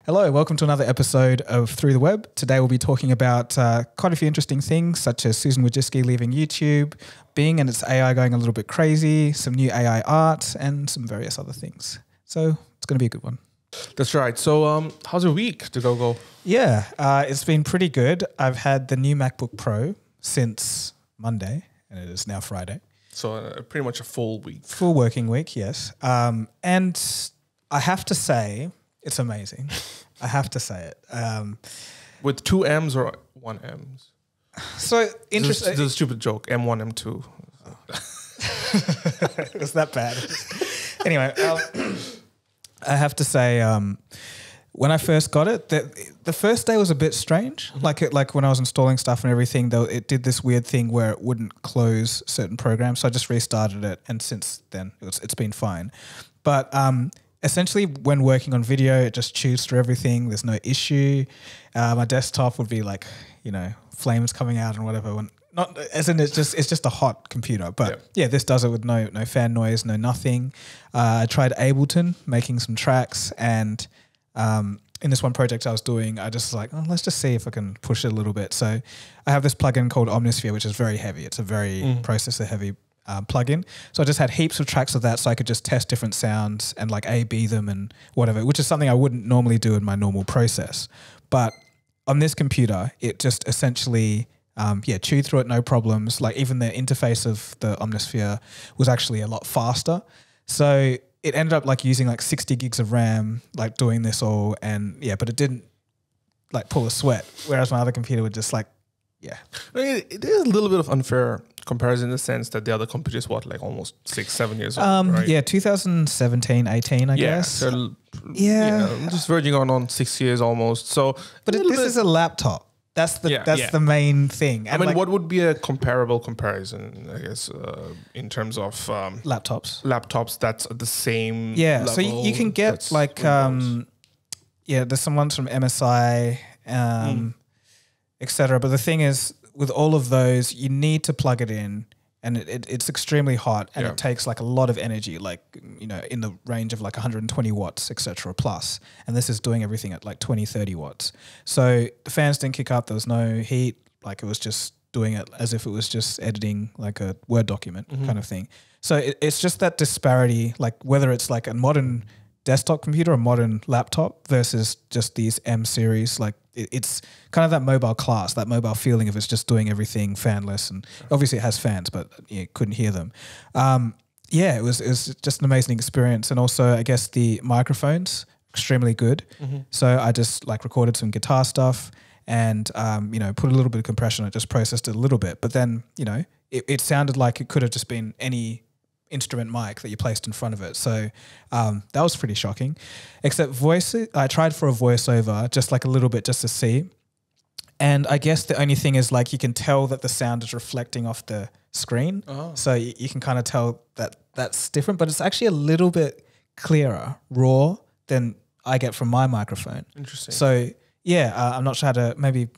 Hello, welcome to another episode of Through the Web. Today we'll be talking about quite a few interesting things, such as Susan Wojcicki leaving YouTube, Bing and its AI going a little bit crazy, some new AI art, and some various other things. So it's going to be a good one. That's right. So how's your week, Dagogo? Yeah, it's been pretty good. I've had the new MacBook Pro since Monday, and it is now Friday. So pretty much a full week. Full working week, yes. And I have to say, it's amazing. I have to say it. With 2 M's or 1 M's? So interesting. This is a stupid joke. M1, M2. It was that bad. Anyway, I have to say, when I first got it, the first day was a bit strange. Like when I was installing stuff and everything, though, it did this weird thing where it wouldn't close certain programs. So I just restarted it, and since then it's been fine. But essentially, when working on video, it just chews through everything. There's no issue. My desktop would be like, flames coming out and whatever. When not as in it's just a hot computer. But yeah, this does it with no fan noise, no nothing. I tried Ableton, making some tracks, and in this one project I was doing, I just was like, let's just see if I can push it a little bit. So I have this plugin called Omnisphere, which is very heavy. It's a very processor heavy plugin. So I just had heaps of tracks of that, so I could just test different sounds and like A/B them and whatever, which is something I wouldn't normally do in my normal process. But on this computer, it just essentially chewed through it, no problems. Like even the interface of the Omnisphere was actually a lot faster. So it ended up like using like 60 gigs of RAM, like doing this all, and but it didn't like pull a sweat. Whereas my other computer would just like, I mean, it is a little bit of unfair comparison in the sense that the other computer is like almost 6-7 years old, right? Yeah, 2017, 18, I guess. So, just verging on 6 years almost. So, but this is a laptop. That's the main thing. And I mean, what would be a comparable comparison, I guess, in terms of laptops? Laptops that's at the same level. So you can get like, there's some ones from MSI, etc. But the thing is, with all of those, you need to plug it in, and it's extremely hot, and it takes like a lot of energy, like in the range of like 120 watts, etc. plus. And this is doing everything at like 20-30 watts. So the fans didn't kick up. There was no heat. Like it was just doing it as if it was just editing like a Word document kind of thing. So it's just that disparity, like whether it's like a modern desktop computer, a modern laptop versus just these M series, like it's kind of that mobile class, that mobile feeling of it's just doing everything fanless, and obviously it has fans, but you couldn't hear them. It was just an amazing experience, and also I guess the microphones extremely good. So I just like recorded some guitar stuff and put a little bit of compression. It just processed it a little bit, but then it sounded like it could have just been any instrument mic that you placed in front of it. So that was pretty shocking. Except voice, I tried for a voiceover just like a little bit just to see. And I guess the only thing is like you can tell that the sound is reflecting off the screen. So you can kind of tell that that's different, but it's actually a little bit clearer, raw than I get from my microphone. Interesting. So I'm not sure how to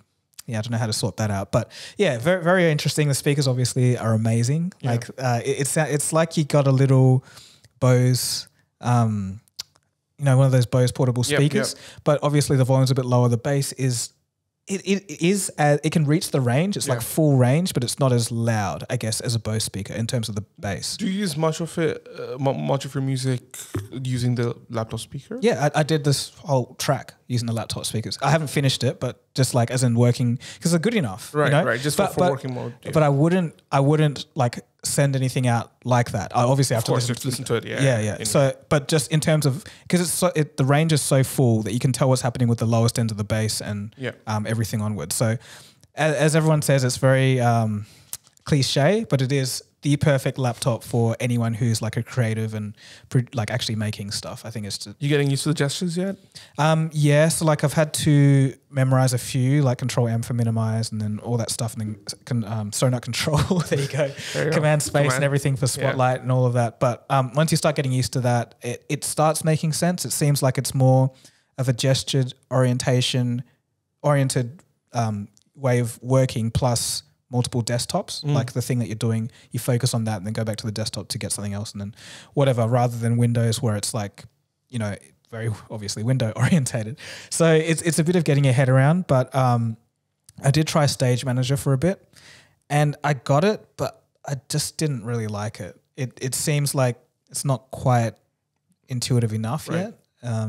I don't know how to sort that out, but very, very interesting. The speakers obviously are amazing. Like it's like you got a little Bose, one of those Bose portable speakers, but obviously the volume's a bit lower. The bass is, it can reach the range. It's like full range, but it's not as loud, I guess, as a Bose speaker in terms of the bass. Do you use much of it, much of your music using the laptop speaker? Yeah, I did this whole track using the laptop speakers. I haven't finished it, but just like as in working, because they're good enough. Right, just for working mode. Yeah. But I wouldn't like send anything out like that. I obviously have to listen to it. Yeah. So, but just in terms of, because the range is so full that you can tell what's happening with the lowest end of the bass and everything onwards. So, as everyone says, it's very cliche, but it is the perfect laptop for anyone who's like a creative and like actually making stuff. I think it's just, you getting used to the gestures yet? So like I've had to memorize a few, like Control M for minimize, and then all that stuff, and then not control. There you go. Command space and everything for spotlight and all of that. But once you start getting used to that, it starts making sense. It seems like it's more of a gestured oriented way of working, plus multiple desktops, like the thing that you're doing, you focus on that and then go back to the desktop to get something else and then whatever, rather than Windows where it's like, very obviously window orientated. So it's a bit of getting your head around, but I did try Stage Manager for a bit and I got it, but I just didn't really like it. It seems like it's not quite intuitive enough yet.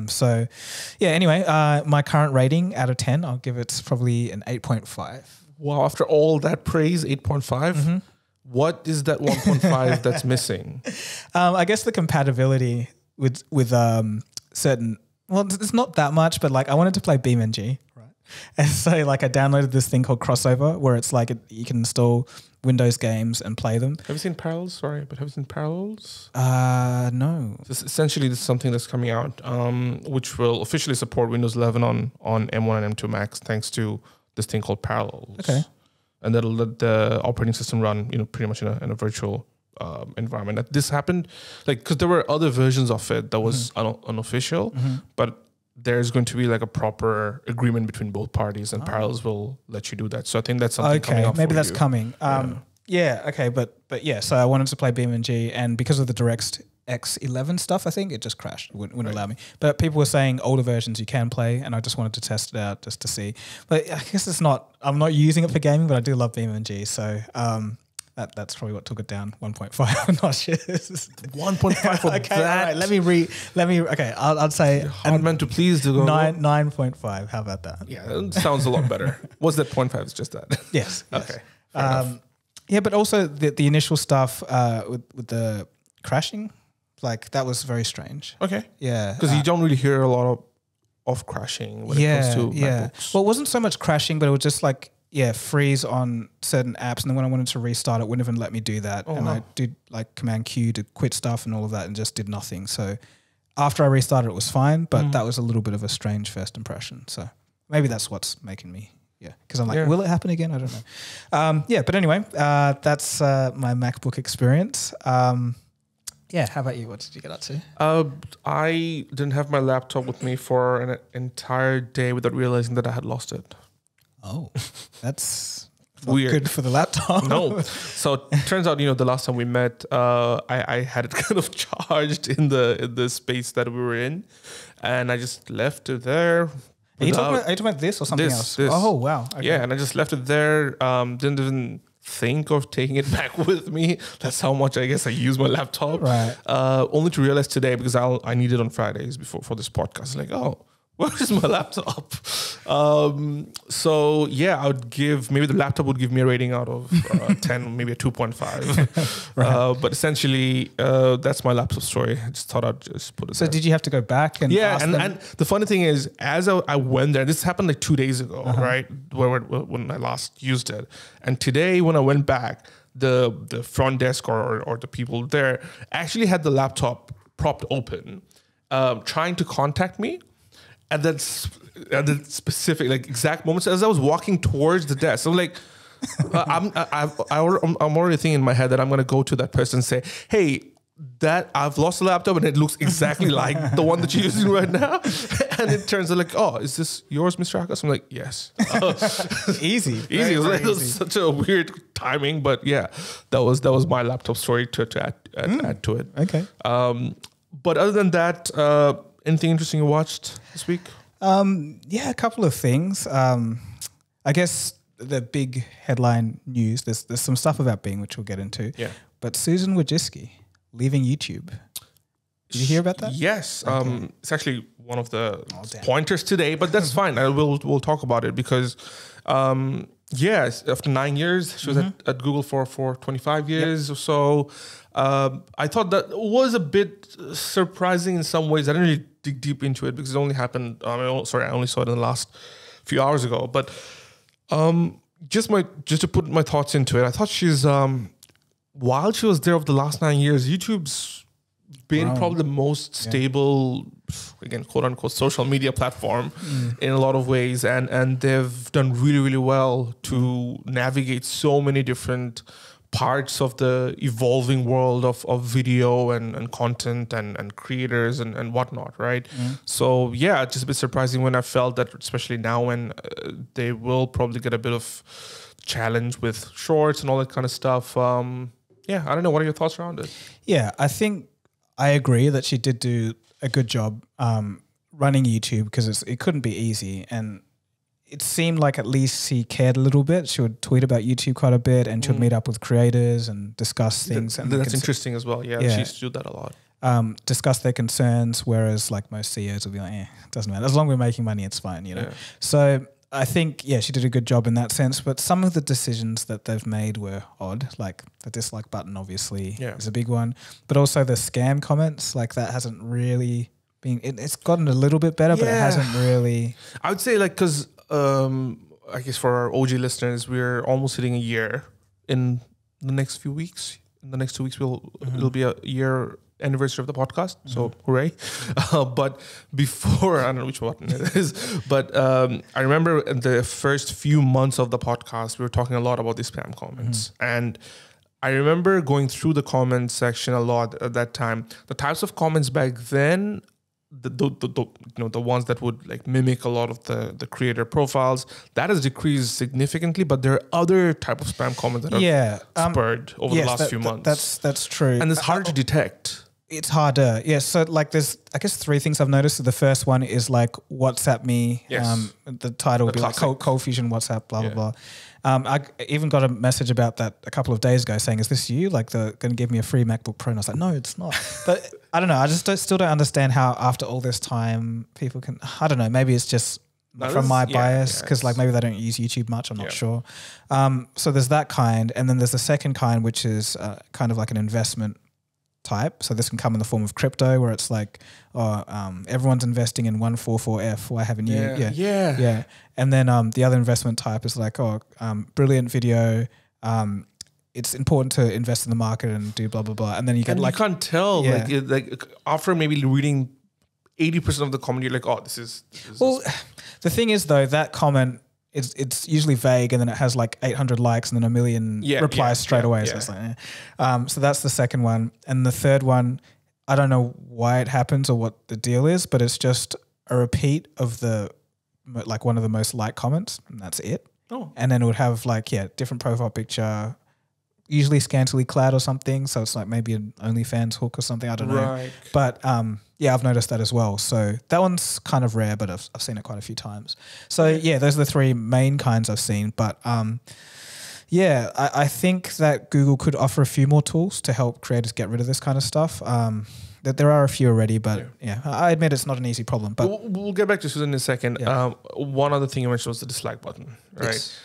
So yeah, anyway, my current rating out of 10, I'll give it probably an 8.5. Wow, after all that praise, 8.5? What is that 1.5 that's missing? I guess the compatibility with certain, well, it's not that much, but like I wanted to play BeamNG, right? And so like I downloaded this thing called Crossover where it's like you can install Windows games and play them. Have you seen Parallels? Sorry, but have you seen Parallels? No. So essentially, this is something that's coming out, which will officially support Windows 11 on M1 and M2 Macs, thanks to this thing called Parallels. Okay. And that'll let the operating system run, pretty much in a virtual environment. This happened, like, because there were other versions of it that was unofficial, but there's going to be like a proper agreement between both parties, and Parallels will let you do that. So I think that's something coming up. Maybe that's coming. Yeah. Okay. But yeah. So I wanted to play BeamNG, and because of the DirectX 11 stuff, I think it just crashed. Wouldn't allow me. But people were saying older versions you can play, and I just wanted to test it out just to see. But I guess it's not. I'm not using it for gaming, but I do love BeamNG. So that's probably what took it down. 1.5. I'm not sure. 1.5 for okay, that. all right, let me. Okay, I'd say hard man to please to go 9.5. How about that? Yeah, that sounds a lot better. What's that 0.5? It's just that. Yes. Okay. Yeah, but also the initial stuff with the crashing, like that was very strange. Okay. Yeah, because you don't really hear a lot of crashing when it comes to MacBooks. Well, it wasn't so much crashing, but it was just like freeze on certain apps, and then when I wanted to restart, it wouldn't even let me do that. I did like Command Q to quit stuff and all of that, and just did nothing. So after I restarted, it was fine, but that was a little bit of a strange first impression. So maybe that's what's making me. Yeah, because I'm like, will it happen again? I don't know. Yeah, but anyway, that's my MacBook experience. Yeah, how about you? What did you get up to? I didn't have my laptop with me for an entire day without realizing that I had lost it. Oh, that's not weird. Good for the laptop. No. So it turns out, the last time we met, I had it kind of charged in the space that we were in, and I just left it there. Are you talking about this or something else? This. Oh, wow. Okay. Yeah, and I just left it there. Didn't even think of taking it back with me. That's how much I guess I use my laptop. Right. Only to realize today, because I need it on Fridays for this podcast. Like, oh, where is my laptop? So yeah, I would give, maybe the laptop would give me a rating out of 10, maybe a 2.5. Right. But essentially, that's my laptop story. I just thought I'd just put it there. So did you have to go back and ask them? And the funny thing is, as I went there, this happened like 2 days ago, right? When I last used it. And today when I went back, the front desk or the people there actually had the laptop propped open, trying to contact me. At the specific, like exact moments as I was walking towards the desk, I'm like, I'm already thinking in my head that I'm gonna go to that person and say, "Hey, that I've lost a laptop and it looks exactly like the one that you're using right now." And it turns out like, "Oh, is this yours, Mr. Akkas?" I'm like, "Yes." Easy. Easy. It was such a weird timing, but yeah, that was my laptop story to add to it. Okay. But other than that, anything interesting you watched this week? Yeah, a couple of things. I guess the big headline news, there's some stuff about Bing, which we'll get into. Yeah. But Susan Wojcicki leaving YouTube. Did you hear about that? Yes. Okay. It's actually one of the pointers today, but that's fine. We'll talk about it because, yes, after 9 years, she was at Google for 25 years or so. I thought that was a bit surprising in some ways. I didn't really dig deep into it because it only happened. I only saw it in the last few hours ago. But just to put my thoughts into it, I thought she's while she was there over the last 9 years, YouTube's been probably the most stable, again, quote unquote, social media platform in a lot of ways, and they've done really, really well to navigate so many different parts of the evolving world of video and content and creators and whatnot, right? So yeah, it's just a bit surprising when I felt that, especially now when they will probably get a bit of challenge with shorts and all that kind of stuff. Yeah, I don't know. What are your thoughts around it? Yeah, I think I agree that she did do a good job running YouTube because it couldn't be easy, and it seemed like at least she cared a little bit. She would tweet about YouTube quite a bit, and she would meet up with creators and discuss things. That's interesting as well. Yeah, she used to do that a lot. Discuss their concerns, whereas like most CEOs will be like, it doesn't matter. As long as we're making money, it's fine, you know? Yeah. So I think, she did a good job in that sense, but some of the decisions that they've made were odd, like the dislike button obviously is a big one, but also the scam comments, like that hasn't really been, it's gotten a little bit better, but it hasn't really. I would say like, because I guess for our OG listeners, we're almost hitting a year in the next few weeks. In the next 2 weeks, it'll be a year anniversary of the podcast, so hooray. But before, I don't know which button it is, but I remember in the first few months of the podcast, we were talking a lot about these spam comments. And I remember going through the comments section a lot at that time. The types of comments back then, the ones that would like mimic a lot of the creator profiles, that has decreased significantly, but there are other type of spam comments that have spurred over the last few months. That's true. And it's hard to detect. It's harder. Yeah. So like there's, I guess, 3 things I've noticed. The first one is like WhatsApp me. Yes. The title will be like Cold Fusion WhatsApp, blah, blah, blah. I even got a message about that a couple of days ago saying, is this you? Like they're going to give me a free MacBook Pro. And I was like, no, it's not. But I don't know. I just still don't understand how after all this time people can, I don't know, maybe it's just from my bias because like maybe they don't use YouTube much. I'm not sure. So there's that kind. And then there's the second kind, which is kind of like an investment type. So this can come in the form of crypto where it's like, everyone's investing in 144F. Why haven't you? Yeah. And then the other investment type is like, brilliant video. It's important to invest in the market and do blah, blah, blah. And then you get and like, you can't tell like after maybe reading 80% of the comment, you're like, oh, this is the thing is though, that comment, it's usually vague and then it has like 800 likes and then a million replies straight away. So it's like, so that's the second one. And the third one, I don't know why it happens or what the deal is, but it's just a repeat of like one of the most liked comments and that's it. Oh. And then it would have like, different profile picture, usually scantily clad or something. So it's like maybe an OnlyFans hook or something. I don't know. Right. But I've noticed that as well. So that one's kind of rare, but I've seen it quite a few times. So those are the 3 main kinds I've seen. But I think that Google could offer a few more tools to help creators get rid of this kind of stuff. That there are a few already, but I admit it's not an easy problem. But we'll get back to Susan in a second. Yeah. One other thing you mentioned was the dislike button, right? Yes.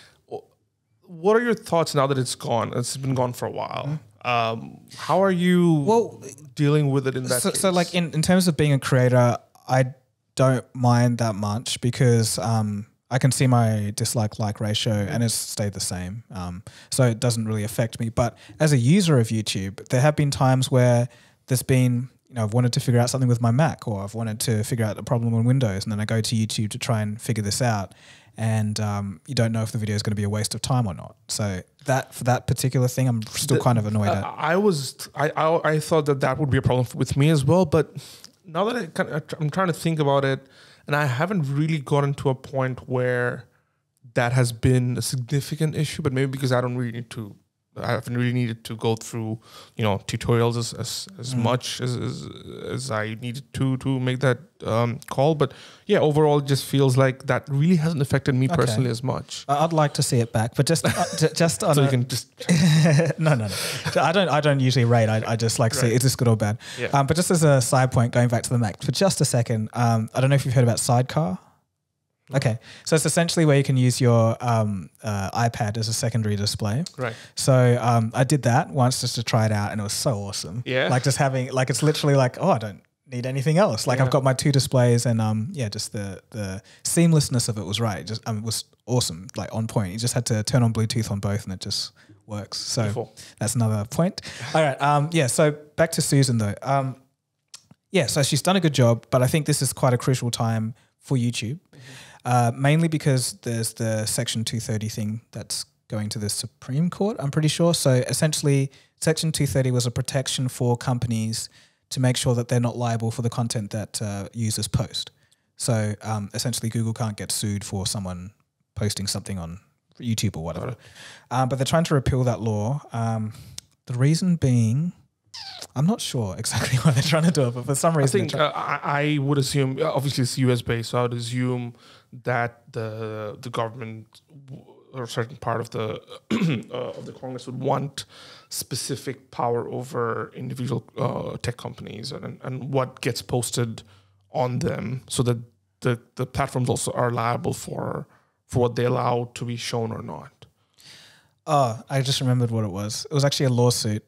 What are your thoughts now that it's gone? It's been gone for a while. How are you dealing with it in that case? So like in terms of being a creator, I don't mind that much because I can see my dislike-like ratio and it's stayed the same. So it doesn't really affect me. But as a user of YouTube, there have been times where there's been, I've wanted to figure out something with my Mac or I've wanted to figure out a problem on Windows and then I go to YouTube to try and figure this out. And you don't know if the video is going to be a waste of time or not. So for that particular thing, I'm still kind of annoyed at. I thought that would be a problem with me as well. But now that I'm trying to think about it, and I haven't really gotten to a point where that has been a significant issue. But maybe because I haven't really needed to go through, tutorials as much as I needed to make that call. But overall, it just feels like that really hasn't affected me personally as much. I'd like to see it back, but just on so you can just no. I don't usually rate. I just like see is this good or bad. Yeah. But just as a side point, going back to the Mac for just a second, I don't know if you've heard about Sidecar. Okay, so it's essentially where you can use your iPad as a secondary display. Right. So I did that once just to try it out, and it was so awesome. Yeah. Like just having, like it's literally like, I don't need anything else. Like I've got my 2 displays, and just the seamlessness of it was right. It was awesome, like on point. You just had to turn on Bluetooth on both, and it just works. So beautiful. That's another point. All right. So back to Susan though. So she's done a good job, but I think this is quite a crucial time for YouTube. Mainly because there's the Section 230 thing that's going to the Supreme Court, I'm pretty sure. So essentially, Section 230 was a protection for companies to make sure that they're not liable for the content that users post. So essentially, Google can't get sued for someone posting something on YouTube or whatever. But they're trying to repeal that law. The reason being, I'm not sure exactly why they're trying to do it, but for some reason, I think I would assume, obviously it's US based, so I would assume that the government or a certain part of the of the Congress would want specific power over individual tech companies and what gets posted on them, so that the platforms also are liable for what they allow to be shown or not. Oh, I just remembered what it was. It was actually a lawsuit.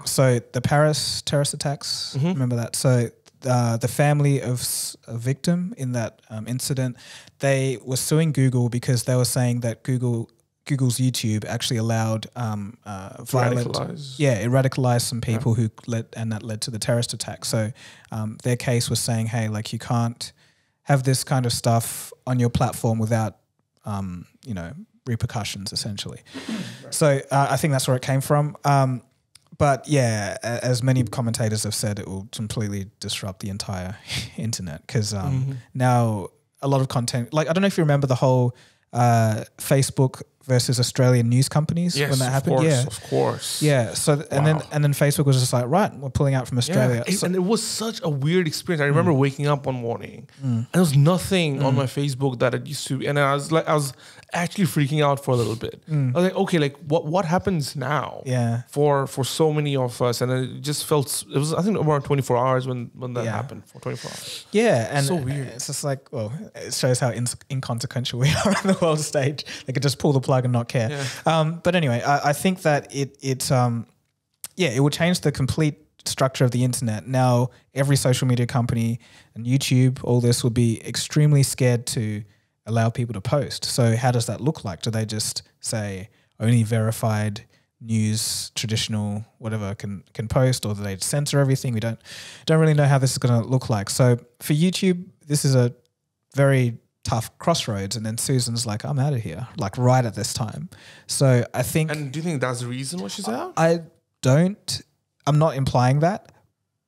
So the Paris terrorist attacks, remember that? So the family of a victim in that incident, they were suing Google because they were saying that Google's YouTube actually allowed violent, it radicalized some people that led to the terrorist attack. So their case was saying, hey, like, you can't have this kind of stuff on your platform without repercussions, essentially. Right. So I think that's where it came from. But yeah, as many commentators have said, it will completely disrupt the entire internet because now a lot of content, like, I don't know if you remember the whole Facebook versus Australian news companies when that happened. Of course. Yeah. So and then Facebook was just like, right, we're pulling out from Australia. Yeah. And it was such a weird experience. I remember waking up one morning and there was nothing on my Facebook that it used to be, and I was actually freaking out for a little bit. I was like, okay, like what happens now? Yeah. For so many of us, and it just felt, it was, I think, around 24 hours when that happened. For 24 hours. Yeah, and so weird. It's just like, well, it shows how inconsequential we are on the world stage. They could just pull the plug and not care. Yeah. But anyway, I think that it will change the complete structure of the internet. Now, every social media company and YouTube, all this will be extremely scared to allow people to post. So how does that look like? Do they just say only verified news, traditional, whatever can post, or do they censor everything? We don't really know how this is going to look like. So for YouTube, this is a very tough crossroads. And then Susan's like, I'm out of here, like right at this time. So I think... And do you think that's the reason why she's out? I'm not implying that,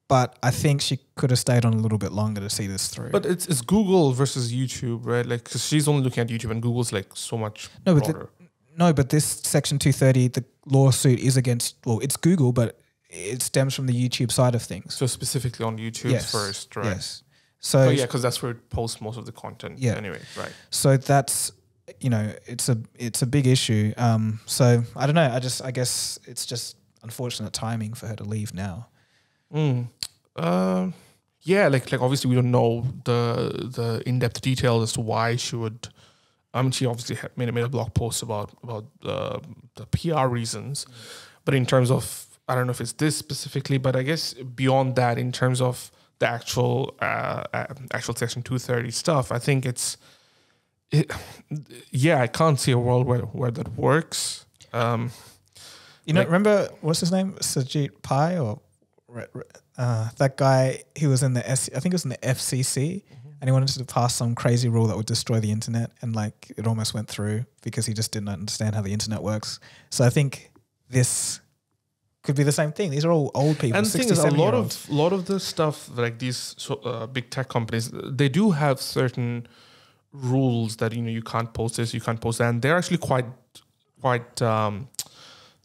but I think she could have stayed on a little bit longer to see this through. But it's Google versus YouTube, right? Like, because she's only looking at YouTube and Google's like so much broader. But this Section 230, the lawsuit is against, well, it's Google, but it stems from the YouTube side of things. So specifically on YouTube first, right? Yes. So yeah, because that's where it posts most of the content. Yeah. Anyway, right. So that's, it's a big issue. So I don't know. I guess it's just unfortunate timing for her to leave now. Yeah, like obviously we don't know the in-depth details as to why she would. I mean, she obviously made a blog post about the PR reasons, but in terms of, I don't know if it's this specifically, but I guess beyond that, in terms of the actual Section 230 stuff, I think I can't see a world where that works. Remember what's his name, Sajid Pai, or that guy? He was in I think it was in the FCC. And he wanted to pass some crazy rule that would destroy the internet, and like it almost went through because he just didn't understand how the internet works. So I think this could be the same thing. These are all old people. And the thing is, a lot of the stuff, like these big tech companies, they do have certain rules that you can't post this, you can't post that, and they're actually quite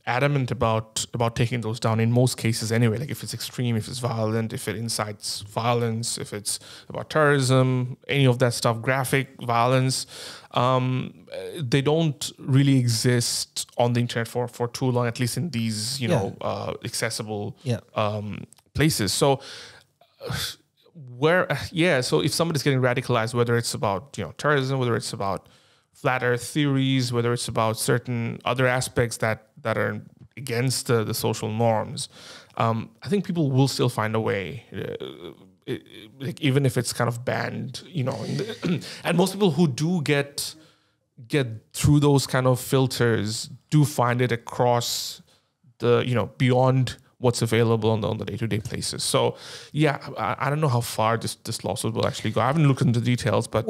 adamant about taking those down in most cases anyway. Like if it's extreme, if it's violent, if it incites violence, if it's about terrorism, any of that stuff, graphic violence, they don't really exist on the internet for too long, at least in these accessible places. So so if somebody's getting radicalized, whether it's about terrorism, whether it's about flat earth theories, whether it's about certain other aspects that are against the social norms, I think people will still find a way, like even if it's kind of banned, and most people who do get through those kind of filters do find it across the, beyond what's available on the day-to-day places. So yeah, I don't know how far this lawsuit will actually go. I haven't looked into the details, but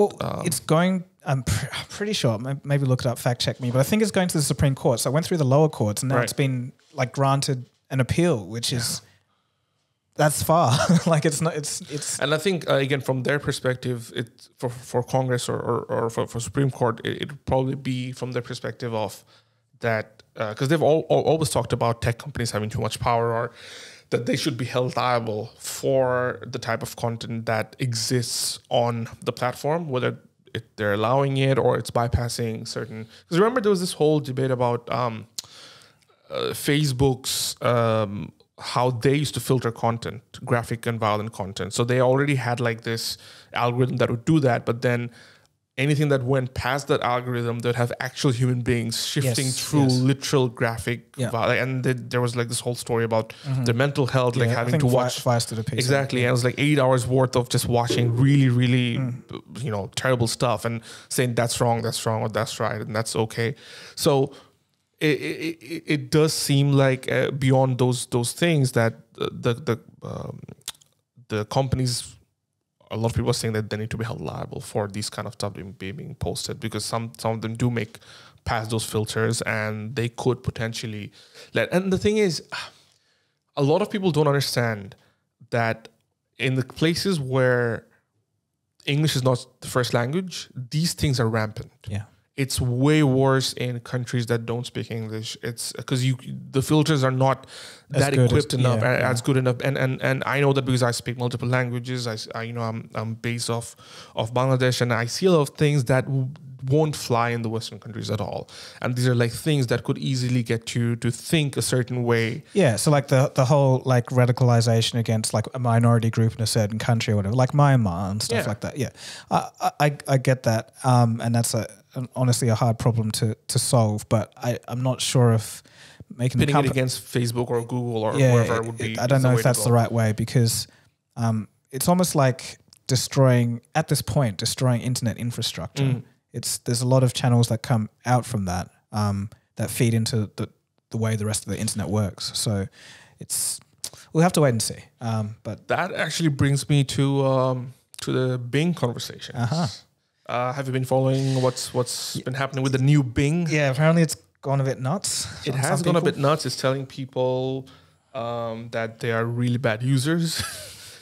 it's going. I'm pretty sure. Maybe look it up, fact check me. But I think it's going to the Supreme Court. So I went through the lower courts, and now it's been like granted an appeal, which is that's far. Like it's not. It's. And I think again, from their perspective, it for Congress or for Supreme Court, it would probably be from their perspective of that, because they've always talked about tech companies having too much power, or that they should be held liable for the type of content that exists on the platform, whether they're allowing it or it's bypassing certain. Because remember, there was this whole debate about Facebook's how they used to filter content, graphic and violent content. So they already had like this algorithm that would do that, but then anything that went past that algorithm, they'd have actual human beings shifting through literal graphic violence. And there was like this whole story about their mental health, like having to watch exactly. And it was like 8 hours worth of just watching really, terrible stuff and saying that's wrong, or that's right, and that's okay. So it does seem like beyond those things that the companies, a lot of people are saying that they need to be held liable for these kind of stuff being posted, because some of them do make past those filters and they could potentially and the thing is, a lot of people don't understand that in the places where English is not the first language, these things are rampant. Yeah. It's way worse in countries that don't speak English. It's because the filters are not that equipped enough, as good enough. And I know that because I speak multiple languages. I'm based off Bangladesh, and I see a lot of things that won't fly in the Western countries at all. And these are like things that could easily get you to think a certain way. Yeah. So like the whole like radicalization against like a minority group in a certain country or whatever, like Myanmar and stuff like that. Yeah. I get that. And that's honestly a hard problem to solve, but I'm not sure if making pitting it against Facebook or Google or whoever would be. I don't know if that's the right way, because it's almost like destroying internet infrastructure. There's a lot of channels that come out from that that feed into the way the rest of the internet works. So we'll have to wait and see. But that actually brings me to the Bing conversations. Have you been following what's been happening with the new Bing? Yeah, apparently it's gone a bit nuts. It has gone a bit nuts. It's telling people that they are really bad users.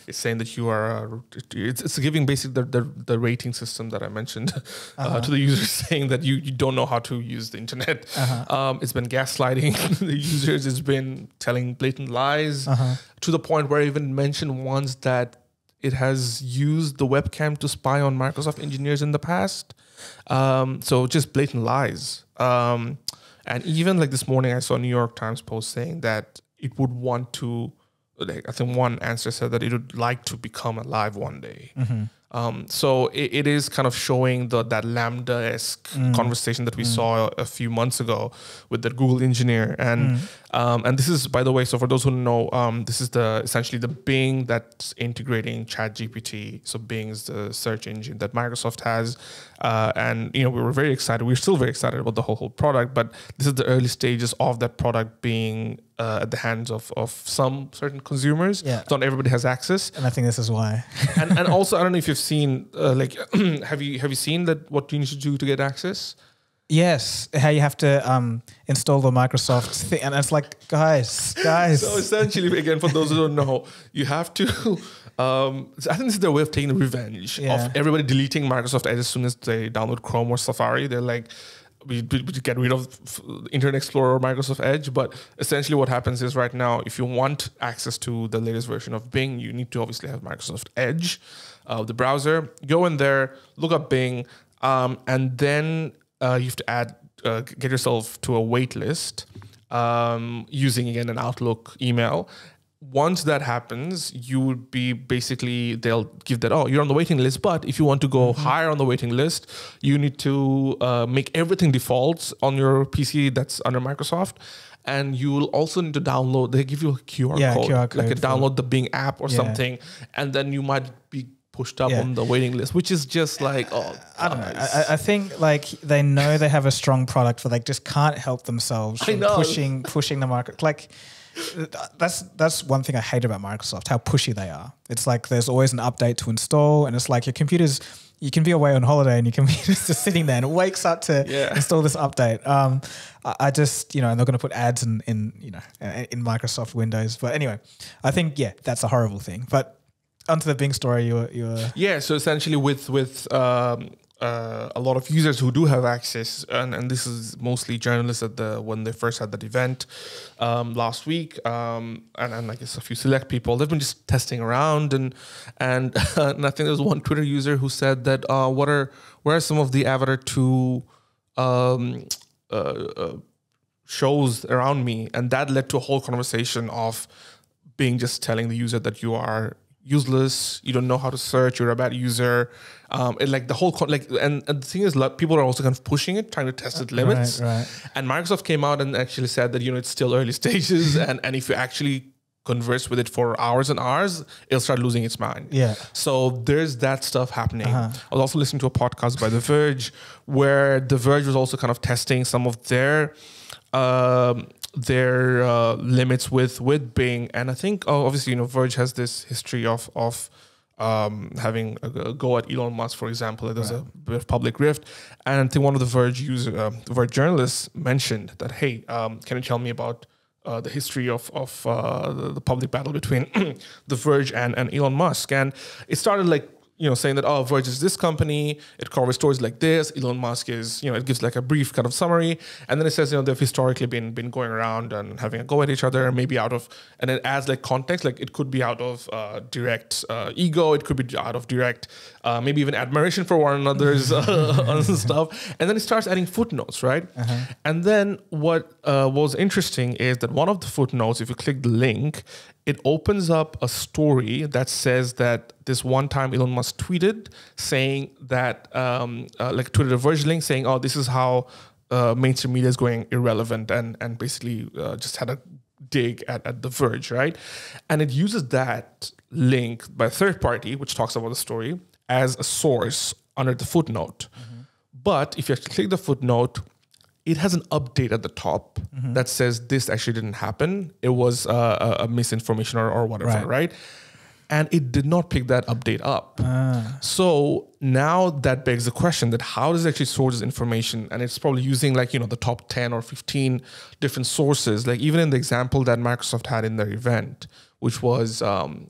It's saying that you are. It's giving basically the rating system that I mentioned to the users, saying that you don't know how to use the internet. It's been gaslighting the users. It's been telling blatant lies to the point where I even mentioned once that it has used the webcam to spy on Microsoft engineers in the past. So just blatant lies. And even like this morning, I saw a New York Times post saying that it would want to, I think one answer said that it would like to become alive one day. So it is kind of showing that Lambda-esque conversation that we saw a few months ago with the Google engineer. And this is, by the way, so for those who know, this is essentially the Bing that's integrating ChatGPT. So Bing is the search engine that Microsoft has. And, we were very excited. We're still very excited about the whole product, but this is the early stages of that product being at the hands of some certain consumers. Yeah. Not everybody has access. And I think this is why. and also, I don't know if you've seen, have you seen that what you need to do to get access? Yes, how you have to install the Microsoft thing, and it's like, guys. So essentially, again, for those who don't know, you have to. I think this is their way of taking revenge of everybody deleting Microsoft Edge as soon as they download Chrome or Safari. They're like, we get rid of Internet Explorer or Microsoft Edge. But essentially, what happens is right now, if you want access to the latest version of Bing, you need to obviously have Microsoft Edge, the browser. Go in there, look up Bing, and then you have to get yourself to a wait list using, again, an Outlook email. Once that happens, you would be basically, they'll give that, you're on the waiting list, but if you want to go higher on the waiting list, you need to make everything default on your PC that's under Microsoft. And you will also need to download, they give you a QR code, like download the Bing app or something, and then you might be pushed up on the waiting list, which is just like, I don't know. I think like they know they have a strong product, but they just can't help themselves from pushing the market. Like that's one thing I hate about Microsoft, how pushy they are. It's like there's always an update to install, and it's like your computers, you can be away on holiday and your computer's just sitting there and it wakes up to install this update. I just, and they're going to put ads in Microsoft Windows. But anyway, I think, that's a horrible thing. But onto the Bing story, you were... Yeah, so essentially with a lot of users who do have access, and this is mostly journalists when they first had that event last week, and I guess a few select people. They've been just testing around, and and I think there was one Twitter user who said that where are some of the Avatar 2 shows around me, and that led to a whole conversation of being just telling the user that you are useless, you don't know how to search, you're a bad user. And like the whole and the thing is, people are also kind of pushing it, trying to test its limits. Right. And Microsoft came out and actually said that it's still early stages, and if you actually converse with it for hours and hours, it'll start losing its mind. Yeah. So there's that stuff happening. I was also listening to a podcast by The Verge, where The Verge was also kind of testing some of their limits with Bing, and I think obviously Verge has this history of having a go at Elon Musk, for example. There's a bit of public rift, and I think one of the Verge Verge journalists mentioned that, hey, can you tell me about the history of the public battle between The Verge and Elon Musk? And it started like saying that, Verge is this company, it covers stories like this. Elon Musk is, it gives like a brief kind of summary, and then it says, they've historically been going around and having a go at each other, maybe out of, and it adds like context, like it could be out of direct ego, it could be out of direct, maybe even admiration for one another's stuff, and then it starts adding footnotes, right? And then what was interesting is that one of the footnotes, if you click the link, it opens up a story that says that this one time Elon Musk tweeted saying that, tweeted a Verge link saying, this is how mainstream media is going irrelevant, and basically just had a dig at The Verge, right? And it uses that link by a third party, which talks about the story, as a source under the footnote. But if you actually click the footnote, it has an update at the top that says this actually didn't happen. It was a misinformation or whatever, right? And it did not pick that update up. So now that begs the question that how does it actually source this information? And it's probably using like, the top 10 or 15 different sources. Like even in the example that Microsoft had in their event, which was,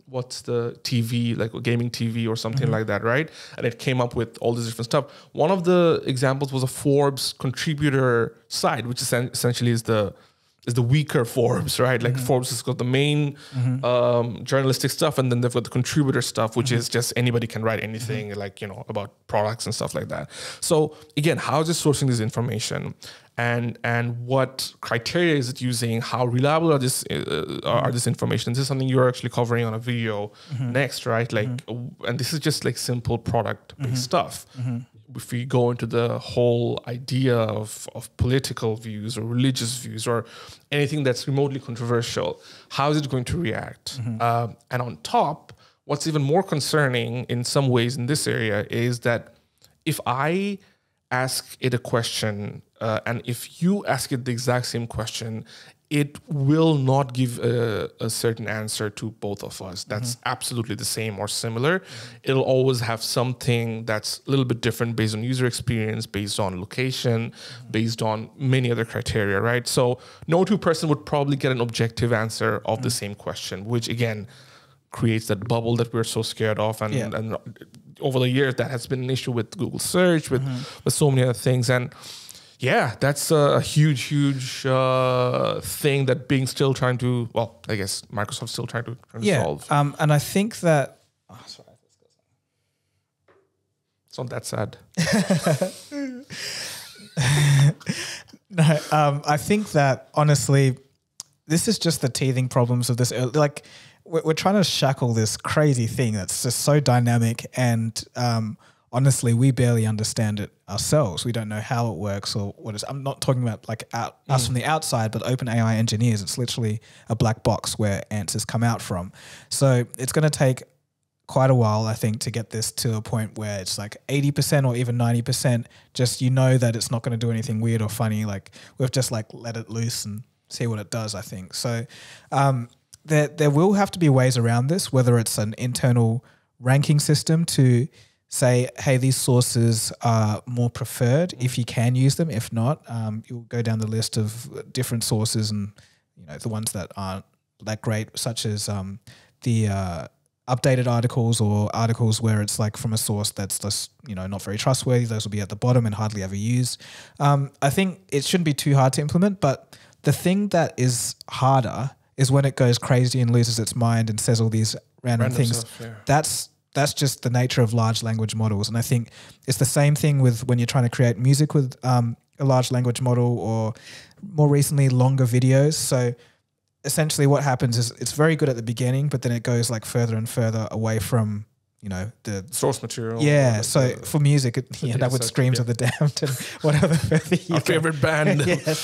what's the TV, like a gaming TV or something like that, right? And it came up with all this different stuff. One of the examples was a Forbes contributor site, which essentially is the weaker Forbes, right? Like Forbes has got the main journalistic stuff, and then they've got the contributor stuff, which is just anybody can write anything, like, about products and stuff like that. So again, how is it sourcing this information? And what criteria is it using? How reliable are this information? This is something you're actually covering on a video next, right? Like, and this is just like simple product-based stuff. If we go into the whole idea of political views or religious views or anything that's remotely controversial, how is it going to react? And on top, what's even more concerning in some ways in this area is that if I ask it a question and if you ask it the exact same question, it will not give a certain answer to both of us that's absolutely the same or similar. It'll always have something that's a little bit different based on user experience, based on location, based on many other criteria, right? So no two person would probably get an objective answer of the same question, which again creates that bubble that we're so scared of. And over the years, that has been an issue with Google search, with so many other things. And yeah, that's a huge thing that Bing still trying to, well, I guess Microsoft's still trying to solve. And I think that, sorry, it's not that sad. No, I think that honestly, this is just the teething problems of this. Like, we're trying to shackle this crazy thing that's just so dynamic, and honestly, we barely understand it ourselves. We don't know how it works or what it's. I'm not talking about like us from the outside, but OpenAI engineers. It's literally a black box where answers come out from. So it's going to take quite a while, I think, to get this to a point where it's like 80% or even 90%. Just that it's not going to do anything weird or funny. Like we've just like let it loose and see what it does, I think. So there will have to be ways around this, whether it's an internal ranking system to say, hey, these sources are more preferred if you can use them. If not, you'll go down the list of different sources and the ones that aren't that great, such as the updated articles or articles where it's like from a source that's just, you know, not very trustworthy. Those will be at the bottom and hardly ever used. I think it shouldn't be too hard to implement, but the thing that is harder is when it goes crazy and loses its mind and says all these random things. Stuff, yeah. That's just the nature of large language models. And I think it's the same thing with when you're trying to create music with a large language model, or more recently longer videos. So essentially what happens is it's very good at the beginning, but then it goes like further and further away from, you know, the source material. Yeah. So for music, that would Screams of the Damned and whatever further you Our favorite band. Yes.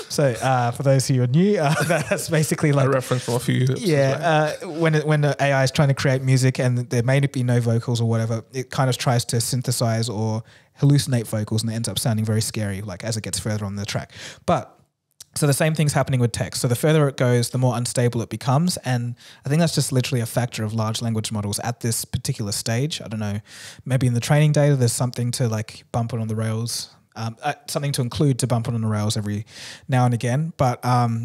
So for those who are new, that's basically like a reference from a few years. Yeah. When the AI is trying to create music and there may be no vocals or whatever, it kind of tries to synthesize or hallucinate vocals, and it ends up sounding very scary, like as it gets further on the track. But so the same thing's happening with text. So the further it goes, the more unstable it becomes. And I think that's just literally a factor of large language models at this particular stage. I don't know, maybe in the training data, there's something to like bump it on the rails, something to include to bump it on the rails every now and again. But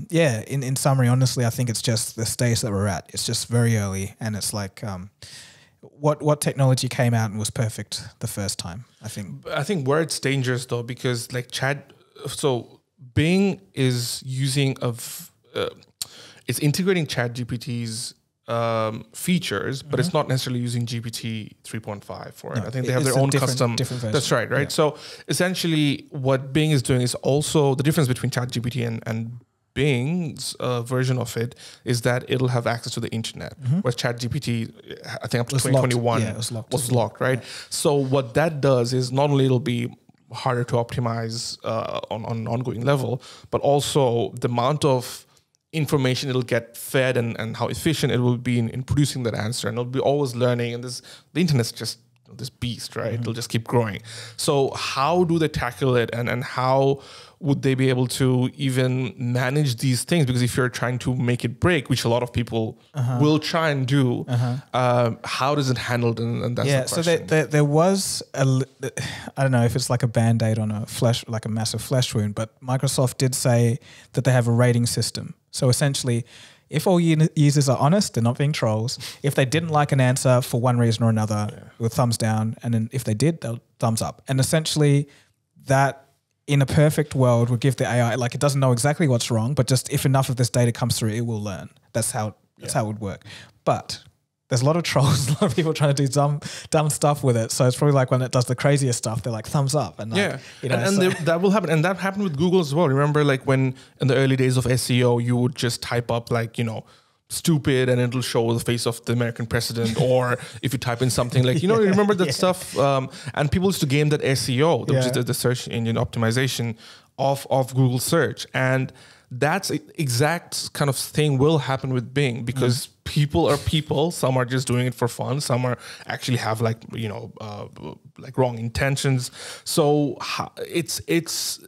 yeah, in summary, honestly, I think it's just the stage that we're at. It's just very early, and it's like what technology came out and was perfect the first time, I think. I think where it's dangerous though, because like Bing is using it's integrating ChatGPT's features, but it's not necessarily using GPT 3.5 for it. I think they have their own custom. Version. That's right. Yeah. So essentially, what Bing is doing is also the difference between ChatGPT and Bing's version of it is that it'll have access to the internet, whereas ChatGPT, I think up to 2021 was locked, right? Yeah. So what that does is not only it'll be harder to optimize on an ongoing level, but also the amount of information it'll get fed and how efficient it will be in producing that answer, and it'll be always learning. And the internet's just this beast, right? It'll just keep growing. So how do they tackle it, and how would they be able to even manage these things? Because if you're trying to make it break, which a lot of people will try and do, how does it handle it? And that's the question. So there was I don't know if it's like a Band-Aid on a massive flesh wound, but Microsoft did say that they have a rating system. So essentially, if all users are honest, they're not being trolls. If they didn't like an answer for one reason or another, it would thumbs down. And then if they did, they'll thumbs up. And essentially that, in a perfect world, would give the AI, like, it doesn't know exactly what's wrong, but just if enough of this data comes through, it will learn. That's how it would work. But there's a lot of trolls, a lot of people trying to do dumb stuff with it. So it's probably like when it does the craziest stuff, they're like thumbs up. And like, you know, that will happen. And that happened with Google as well. Remember, like when in the early days of SEO, you would just type up like, you know, stupid, and it'll show the face of the American president. Or if you type in something like, you know, you remember that stuff? And people used to game that SEO, which is the search engine optimization of Google search. And that's exact kind of thing will happen with Bing, because people are people. Some are just doing it for fun. Some are actually have like, you know, like wrong intentions. So it's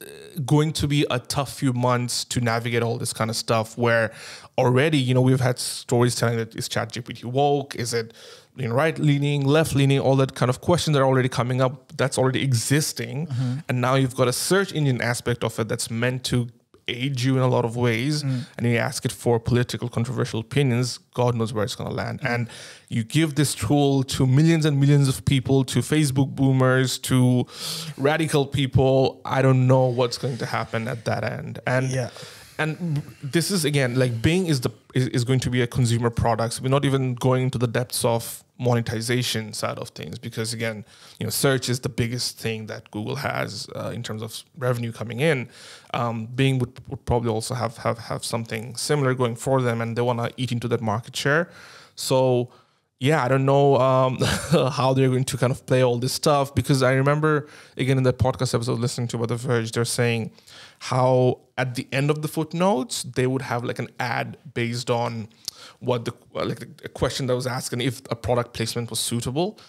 going to be a tough few months to navigate all this kind of stuff, where already, you know, we've had stories telling that is ChatGPT woke? Is it, you know, right-leaning, left-leaning, all that kind of questions that are already coming up, that's already existing. And now you've got a search engine aspect of it that's meant to aid you in a lot of ways, and you ask it for political controversial opinions, God knows where it's going to land. And you give this tool to millions and millions of people, to Facebook boomers, to radical people. I don't know what's going to happen at that end. And this is, again, like Bing is going to be a consumer product. So we're not even going into the depths of monetization side of things, because again, you know, search is the biggest thing that Google has in terms of revenue coming in. Bing would probably also have something similar going for them, and they want to eat into that market share. So yeah, I don't know how they're going to kind of play all this stuff, because I remember, again, in that podcast episode listening to about The Verge, they're saying how at the end of the footnotes, they would have like an ad based on what the question that was asked and if a product placement was suitable.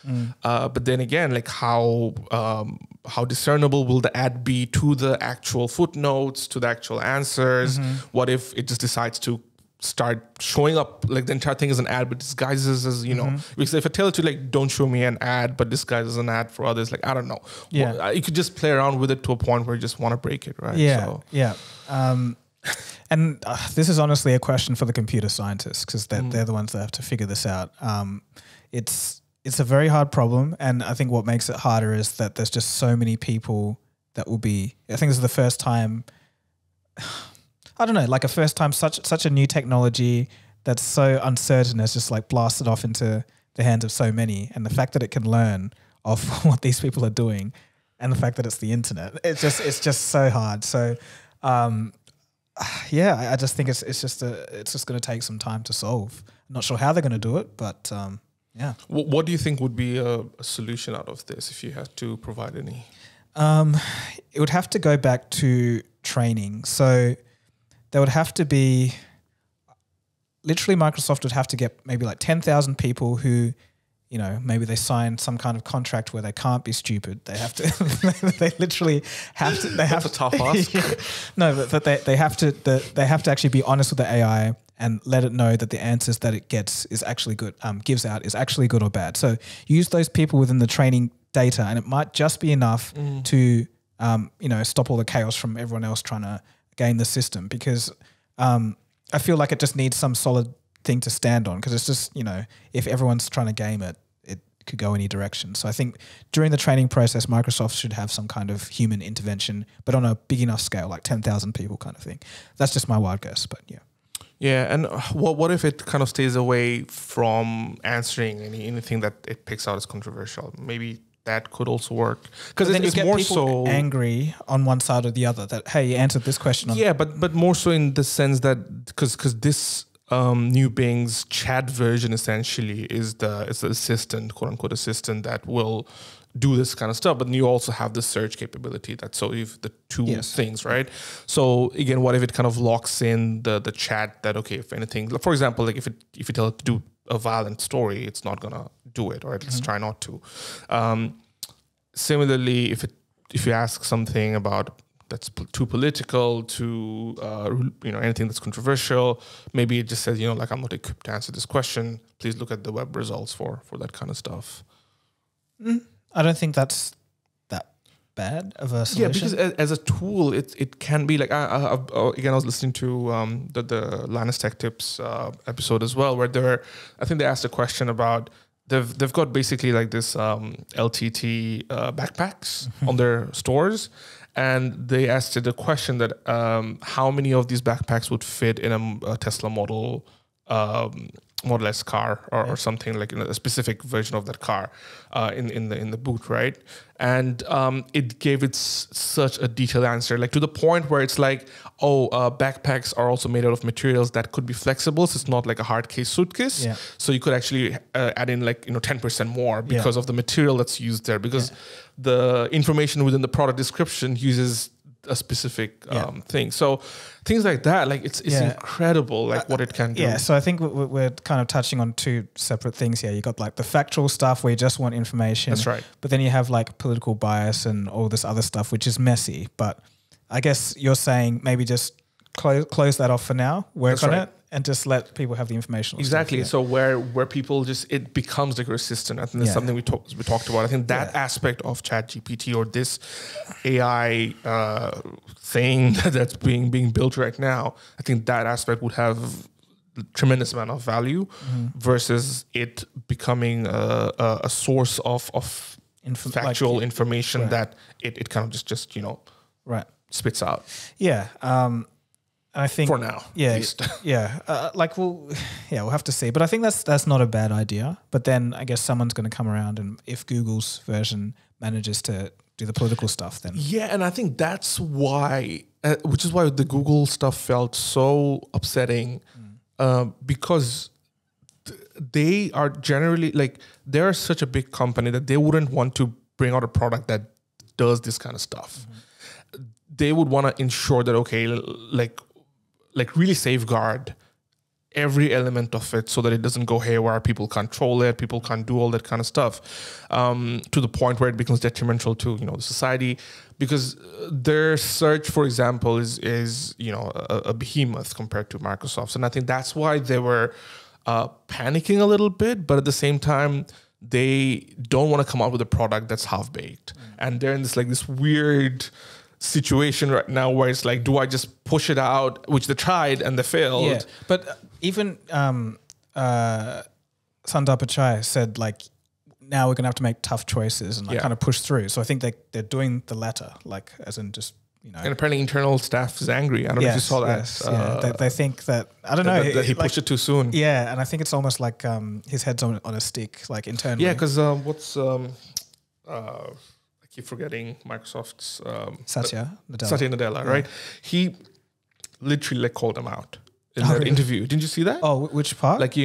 But then again, like how discernible will the ad be to the actual footnotes, to the actual answers? What if it just decides to start showing up, like the entire thing is an ad but disguises as, you know, because if I tell it to like, don't show me an ad but disguises an ad for others, like, I don't know. Well, you could just play around with it to a point where you just want to break it, right? And this is honestly a question for the computer scientists, because they're the ones that have to figure this out. it's a very hard problem, and I think what makes it harder is that there's just so many people that will be. I think this is the first time. I don't know, like a first time such a new technology that's so uncertain has just like blasted off into the hands of so many, and the fact that it can learn off what these people are doing, and the fact that it's the internet, it's just so hard. So, I just think it's just going to take some time to solve. I'm not sure how they're going to do it, but yeah. What do you think would be a solution out of this if you had to provide any? It would have to go back to training. So there would have to be, literally Microsoft would have to get maybe like 10,000 people who, you know, maybe they sign some kind of contract where they can't be stupid. They have to, they literally have to, That's a tough ask. Yeah. No, but they have to actually be honest with the AI and let it know that the answers that it gets is actually good, gives out is actually good or bad. So use those people within the training data, and it might just be enough to, you know, stop all the chaos from everyone else trying to game the system, because I feel like it just needs some solid thing to stand on, because it's just, you know, if everyone's trying to game it, it could go any direction. So I think during the training process, Microsoft should have some kind of human intervention, but on a big enough scale, like 10,000 people kind of thing. That's just my wild guess, but yeah. Yeah, and what if it kind of stays away from answering anything that it picks out as controversial? Maybe that could also work, because then it's you get more people so angry on one side or the other that, hey, you answered this question. Yeah, but more so in the sense that because this new Bing's chat version essentially is the assistant, quote unquote assistant, that will do this kind of stuff. But you also have the search capability. That's so if the two things, right? So again, what if it kind of locks in the chat that, okay, if anything, for example, like if you tell it to do a violent story, it's not gonna do it, or at least try not to. Similarly, if you ask something about that's too political, to you know, anything that's controversial, maybe it just says, you know, like, I'm not equipped to answer this question. Please look at the web results for that kind of stuff. I don't think that's that bad of a solution. Yeah, because as a tool, it can be like, again, I was listening to the Linus Tech Tips episode as well, where I think they asked a question about they've got basically like this LTT backpacks on their stores, and they asked it a question that how many of these backpacks would fit in a Tesla Model S car or something, like, you know, a specific version of that car in the boot, right? And it gave it such a detailed answer, like to the point where it's like, backpacks are also made out of materials that could be flexible, so it's not like a hard case suitcase. Yeah. So you could actually add in, like, you know, 10% more because of the material that's used there, because the information within the product description uses a specific thing. So things like that, like it's incredible, like what it can do. Yeah, so I think we're kind of touching on two separate things here. You got like the factual stuff where you just want information. That's right. But then you have like political bias and all this other stuff, which is messy. But I guess you're saying maybe just close that off for now, work on it, and just let people have the information. Exactly. So where people it becomes like your assistant. I think that's something we talked about. I think that aspect of ChatGPT, or this AI thing that's being built right now, I think that aspect would have a tremendous amount of value versus it becoming a source of factual information that it kind of just you know spits out. Yeah. I think for now, at least. We'll have to see. But I think that's not a bad idea. But then I guess someone's going to come around, and if Google's version manages to do the political stuff, then and I think that's why, which is why the Google stuff felt so upsetting, because they are generally like, they're such a big company that they wouldn't want to bring out a product that does this kind of stuff. They would want to ensure that, okay, like really safeguard every element of it so that it doesn't go haywire, people can't control it, people can't do all that kind of stuff, to the point where it becomes detrimental to, you know, the society, because their search, for example, is you know, a behemoth compared to Microsoft's. And I think that's why they were panicking a little bit, but at the same time, they don't want to come out with a product that's half-baked. And they're in this weird situation right now where it's like, do I just push it out, which they tried and they failed. But even Sundar Pichai said like, now we're gonna have to make tough choices and like kind of push through. So I think they're doing the latter, like as in just and apparently internal staff is angry. I don't know if you saw that. They think that I don't know that he pushed it too soon. Yeah, and I think it's almost like his head's on a stick, like internally. Yeah, because I keep forgetting Microsoft's Satya Nadella, right? He literally like called him out in that interview. Didn't you see that? Oh, which part? Like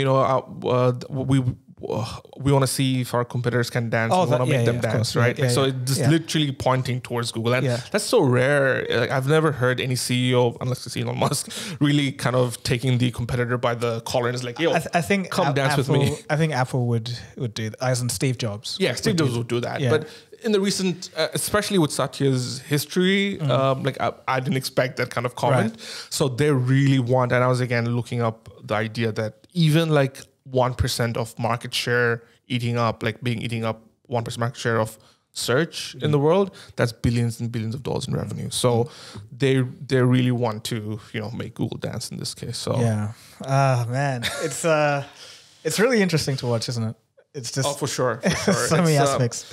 we want to see if our competitors can dance. We want to make them dance, right? So it's just literally pointing towards Google, and that's so rare. Like, I've never heard any CEO, unless it's Elon Musk, really kind of taking the competitor by the collar and is like, "Yo, I think come dance with me." I think Apple would do that, as in Steve Jobs. Yeah, Steve Jobs would do that, but in the recent, especially with Satya's history, like I didn't expect that kind of comment. Right. So they really want, and I was again looking up the idea that even like 1% of market share eating up 1% market share of search in the world, that's billions and billions of dollars in revenue. So they really want to make Google dance in this case. So man, it's really interesting to watch, isn't it? It's just for sure. So many aspects.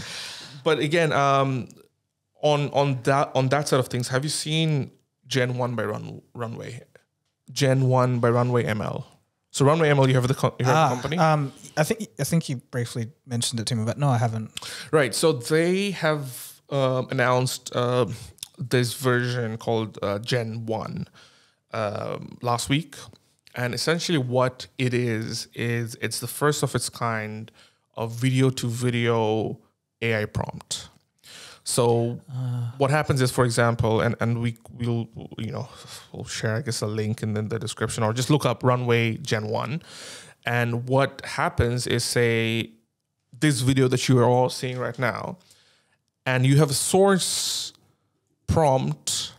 But again, on that side of things, have you seen Gen1 by Runway? Gen1 by Runway ML. So Runway ML, you have the company. I think you briefly mentioned it to me, but no, I haven't. Right. So they have announced this version called Gen1 last week, and essentially what it is it's the first of its kind of video to video AI prompt. So what happens is, for example, and we'll share, I guess, a link in the description, or just look up Runway Gen1. And what happens is, say, this video that you are all seeing right now, and you have a source prompt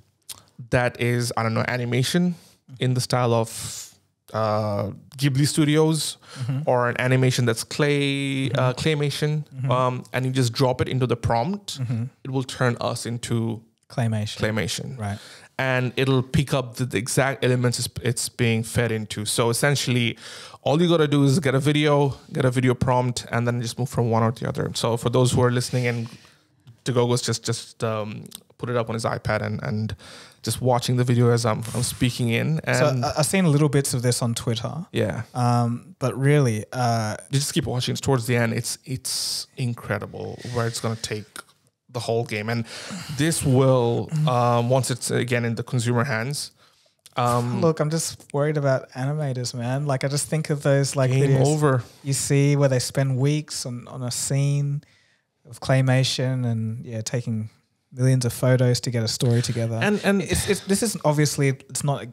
that is, I don't know, animation in the style of Ghibli Studios, or an animation that's claymation, and you just drop it into the prompt, it will turn us into claymation. Right. And it'll pick up the exact elements it's being fed into. So essentially, all you got to do is get a video prompt, and then just move from one or the other. So for those who are listening, and Dagogo's just put it up on his iPad and just watching the video as I'm speaking in. And so I've seen little bits of this on Twitter. Yeah. But really, you just keep watching. It's towards the end. It's incredible where it's going to take the whole game. And this will, once it's again in the consumer hands. Look, I'm just worried about animators, man. Like, I just think of those like game videos over you see where they spend weeks on a scene of claymation and taking millions of photos to get a story together. And this is obviously, it's not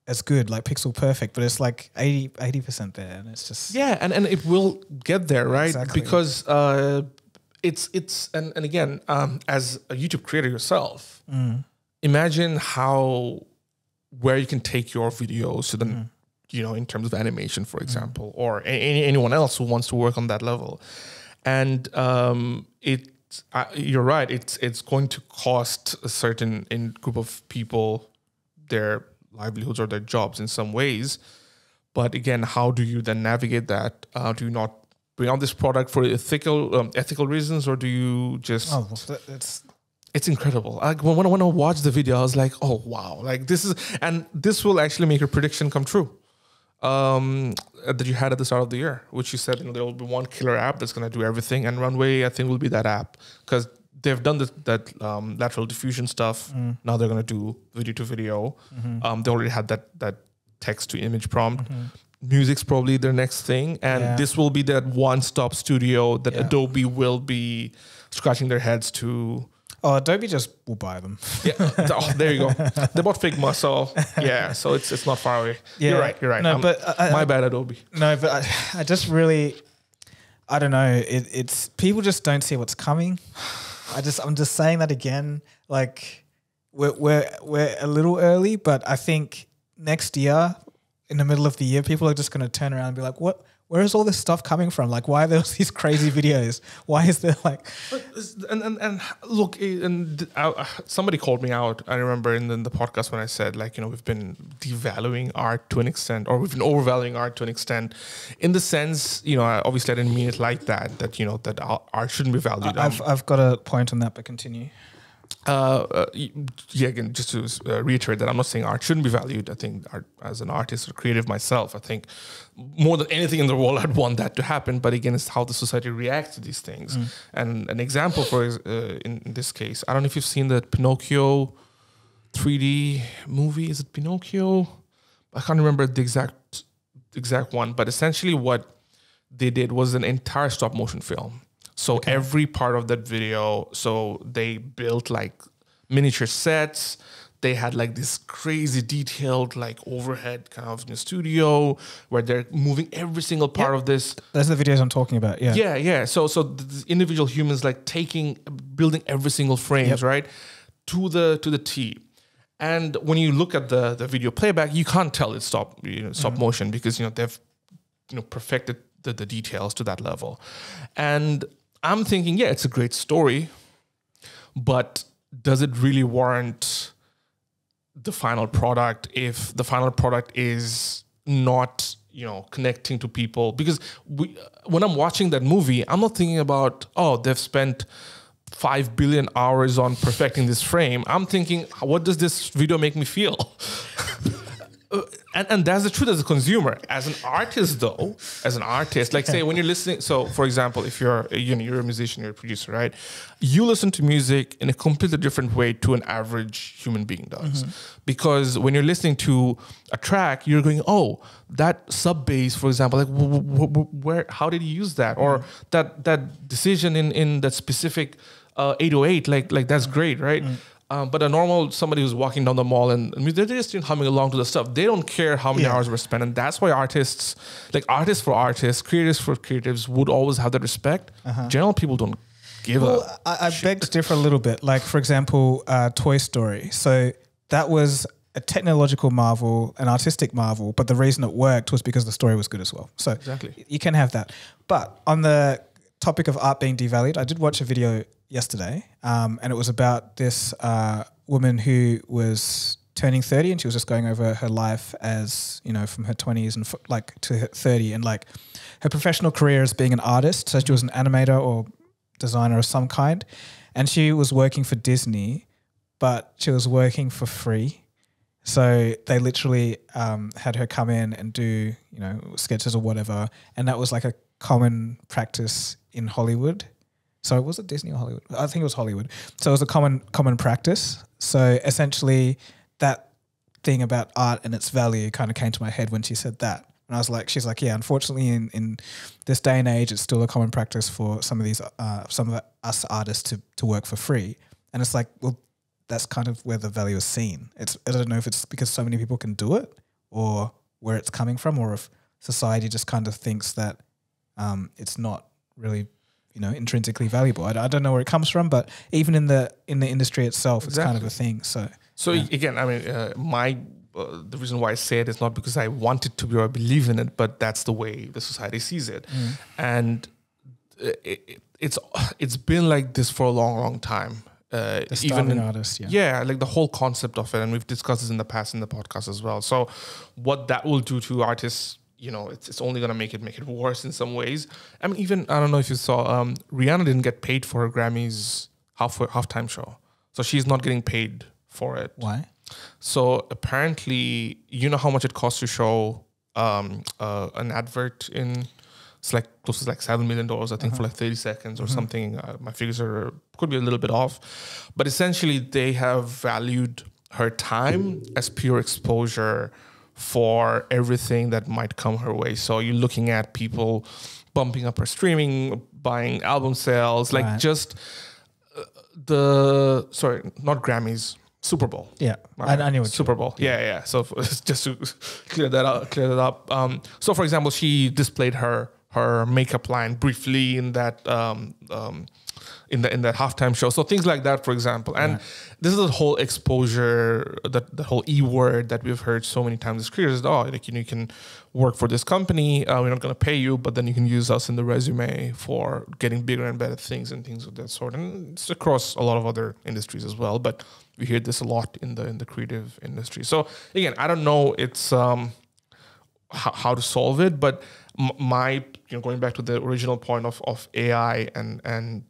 as good, like pixel perfect, but it's like 80% there, and it's just and it will get there, right? Exactly. Because it's and again, as a YouTube creator yourself, imagine where you can take your videos to the in terms of animation, for example, or anyone else who wants to work on that level. And you're right. It's going to cost a certain group of people their livelihoods or their jobs in some ways. But again, how do you then navigate that? Do you not bring out this product for ethical reasons, or do you just? Oh, it's incredible. Like when I watched the video, I was like, oh wow, like this will actually make your prediction come true. That you had at the start of the year, which you said there will be one killer app that's going to do everything, and Runway, I think, will be that app, because they've done that lateral diffusion stuff. Now they're going to do video to video. They already had that text to image prompt. Music's probably their next thing, and this will be that one-stop studio that Adobe will be scratching their heads to. Oh, Adobe just will buy them. There you go. They bought Figma, so so it's not far away. Yeah. You're right. No, but my bad, Adobe. No, but I just really, I don't know. It's people just don't see what's coming. I'm just saying that again. Like we're a little early, but I think next year, in the middle of the year, people are just going to turn around and be like, what where is all this stuff coming from? Like, why are there these crazy videos? Why is there like... And look, somebody called me out, I remember in the podcast when I said, like, we've been devaluing art to an extent, or we've been overvaluing art to an extent, in the sense, obviously I didn't mean it like that, that art shouldn't be valued. I've got a point on that, but continue. Again, just to reiterate that I'm not saying art shouldn't be valued. I think art, as an artist or creative myself, I think more than anything in the world, I'd want that to happen. But again, it's how the society reacts to these things. And an example in this case, I don't know if you've seen the Pinocchio 3D movie. Is it Pinocchio? I can't remember the exact one. But essentially, what they did was an entire stop motion film. So every part of that video, so they built like miniature sets. They had like this crazy detailed like overhead kind of studio where they're moving every single part of this. That's the videos I'm talking about. Yeah. Yeah. So the individual humans like building every single frames, right, to the T. And when you look at the video playback, you can't tell it's stop motion because they've perfected the details to that level. And I'm thinking, it's a great story, but does it really warrant the final product if the final product is not, connecting to people? Because when I'm watching that movie, I'm not thinking about, they've spent 5 billion hours on perfecting this frame. I'm thinking, what does this video make me feel? And that's the truth as a consumer. As an artist, though, like say when you're listening, so for example, if you're a musician, you're a producer, right? You listen to music in a completely different way to an average human being does. Because when you're listening to a track, you're going, that sub bass, for example, like how did he use that? Or that decision in that specific 808, like that's great, right? But somebody who's walking down the mall and they're just humming along to the stuff. They don't care how many hours were spent. And that's why artists for artists, creators for creatives would always have that respect. General people don't give a I beg to differ a little bit. Like, for example, Toy Story. So that was a technological marvel, an artistic marvel, but the reason it worked was because the story was good as well. So you can have that. But on the topic of art being devalued, I did watch a video yesterday, and it was about this woman who was turning 30, and she was just going over her life as, from her 20s and to her 30, and like her professional career as being an artist. So she was an animator or designer of some kind, and she was working for Disney, but she was working for free. So they literally had her come in and do, sketches or whatever, and that was like a common practice in Hollywood. So was it Disney or Hollywood? I think it was Hollywood. So it was a common practice. So essentially that thing about art and its value kind of came to my head when she said that. And I was like, she's like, yeah, unfortunately in this day and age, it's still a common practice for some of us artists to work for free. And it's like, well, that's kind of where the value is seen. I don't know if it's because so many people can do it or where it's coming from, or if society just kind of thinks that it's not really, intrinsically valuable. I don't know where it comes from, but even in the industry itself, it's kind of a thing. So again, I mean, the reason why I say it is not because I want it to be or I believe in it, but that's the way the society sees it. And it's been like this for a long time. Even an artist, like the whole concept of it, and we've discussed this in the past in the podcast as well. So what that will do to artists, it's only going to make it worse in some ways. I mean, even, I don't know if you saw, Rihanna didn't get paid for her Grammys halftime show. So she's not getting paid for it. Why? So apparently, how much it costs to show an advert in, it's like close to like $7 million, I think, for like 30 seconds or something. My figures could be a little bit off. But essentially, they have valued her time as pure exposure for everything that might come her way. So you're looking at people bumping up her streaming, buying album sales, like just not Grammys, Super Bowl. Yeah, I knew it. Super Bowl. Yeah. So just to clear that up. So for example, she displayed her her makeup line briefly in that in that halftime show. So things like that, for example. And this is the whole exposure, the whole E word that we've heard so many times as creators. Oh, like, you can work for this company. We're not going to pay you, but then you can use us in the resume for getting bigger and better things and things of that sort. And it's across a lot of other industries as well. But we hear this a lot in the creative industry. So again, I don't know it's how to solve it, but my going back to the original point of AI and